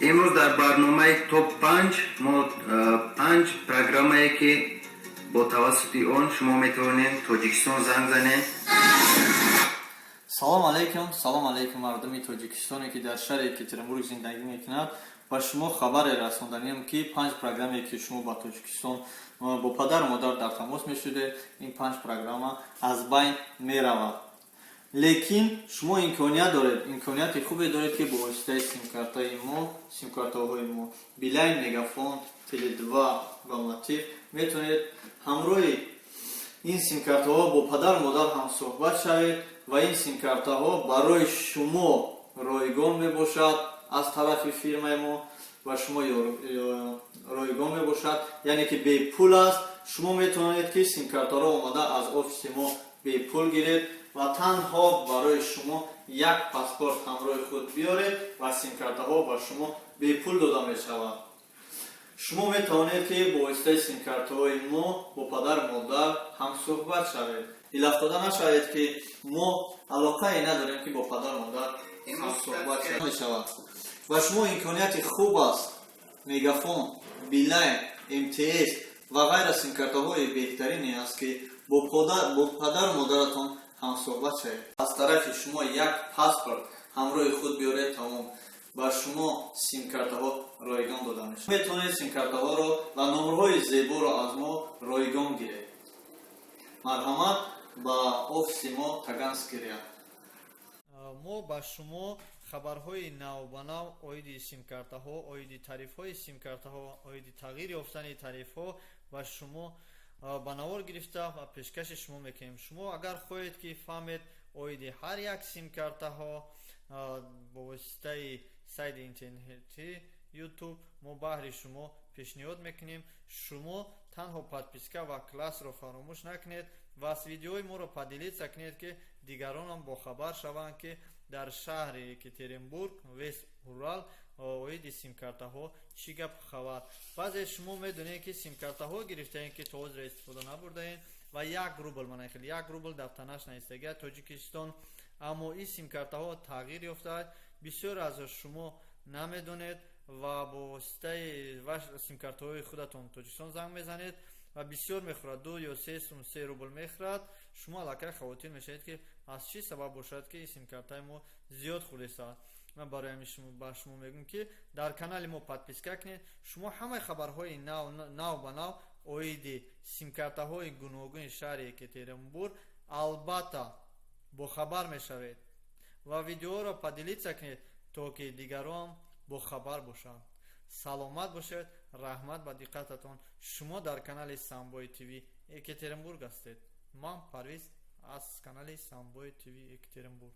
امروز در برنامه توپ 5 ما 5 برنامه‌ای که با توسط آن شما میتونید تاجیکستان زنگ زنید. سلام علیکم مردم تاجیکستانی که در شهر یکاترینبورگ زندگی میکنند. با شما خبر رساندنیم که 5 برنامه‌ای که شما با تاجیکستان با پدر و مادر در تماس میشوده، این 5 برنامه از بین میرود. لیکن شما امکانیت خوبی دارید که با واسطه سیم کارت‌های ما بیلاین، مگافون، تele2 و لاتیف میتونید همراه این سیم کارت‌ها با پدر و مادر هم صحبت شوید و این سیم کارت‌ها برای شما رایگان میباشد از طرف فیرمای ما و شما رایگان میباشد، یعنی که بی پول است. شما میتونید که سیم کارت‌ها را آماده از آفیس ما بی پول گیرید و تنها برای شما یک پاسپورت همراه خود بیارید و سیم کارت‌ها با شما بی پول داده میشود. شما میتوانید که با واسطه سیم کارت‌های ما با پدر و مادر هم صحبت شوید. افتاده نشوید که ما علاقه نداریم که با پدر و مادر هم صحبت شود. و شما امکانیت خوب است، مگافون، بیلاین، MTS و غیره سیم کارت‌های بهترینی است که با پدر و مادرتان هم صحبت شوید. از طرف شما یک پاسپورت همراه خود بیارید، تمام با شما سیم کارت‌ها رایگان داده میشه. میتونید سیم کارت‌ها رو و نمرهای زیبا رو از ما رایگان گیرید. مرحمت با آفیس ما تاگانسکیریا. ما با شما خبرهای نو به نو اوید سیم کارت‌ها، اوید تعریف‌های سیم کارت‌ها، اوید تغییر یافتن تعریف‌ها و شما با نوار گرفته و پیشکش شما میکنیم. شما اگر خواهید که فهمید اوید هر یک سیم کارت‌ها با واسطه سایت اینترنتی یوتیوب ما بهر شما پیشنهاد میکنیم. شما تنها پادپیسکا و کلاس رو فراموش نکنید و از ویدیوهای ما رو پدیلیت کنید که دیگران هم با خبر شوند که در شهر یکاترینبورگ وست اورال اوید سیم کارت‌ها چی گپ خبر. بعضی شما میدونید که سیم کارت‌ها گرفتین که تا حاضر استفاده نبردین و 1 روبل منخیل 1 روبل در تنش نیستگی تاجیکستان، اما این سیم کارت‌ها تغییر یافته. بسیار از شما نمیدونید و با واسطه سیم کارت‌های خودتون تاجیکستان زنگ میزنید و بسیار میخورد، 2 یا 3 روبل میخورد. شما علاقه خواتین میشید که از چی سبب باشد که سیم کارت‌های ما زیاد خورده. من برای شما میگم که در کانال ما پادپیسکا کنید. شما همه خبرهای نو به نو اوید سیم کارت‌های گوناگون شهر یکاترینبورگ البته با خبر میشوید و ویدیو را پدیلیت کنید تا که دیگران با خبر باشند. سلامت باشید. رحمت به دقتتان. شما در کانال سامبوی تیوی یکاترینبورگ هستید. من پرویز از کانال سامبوی تیوی یکاترینبورگ.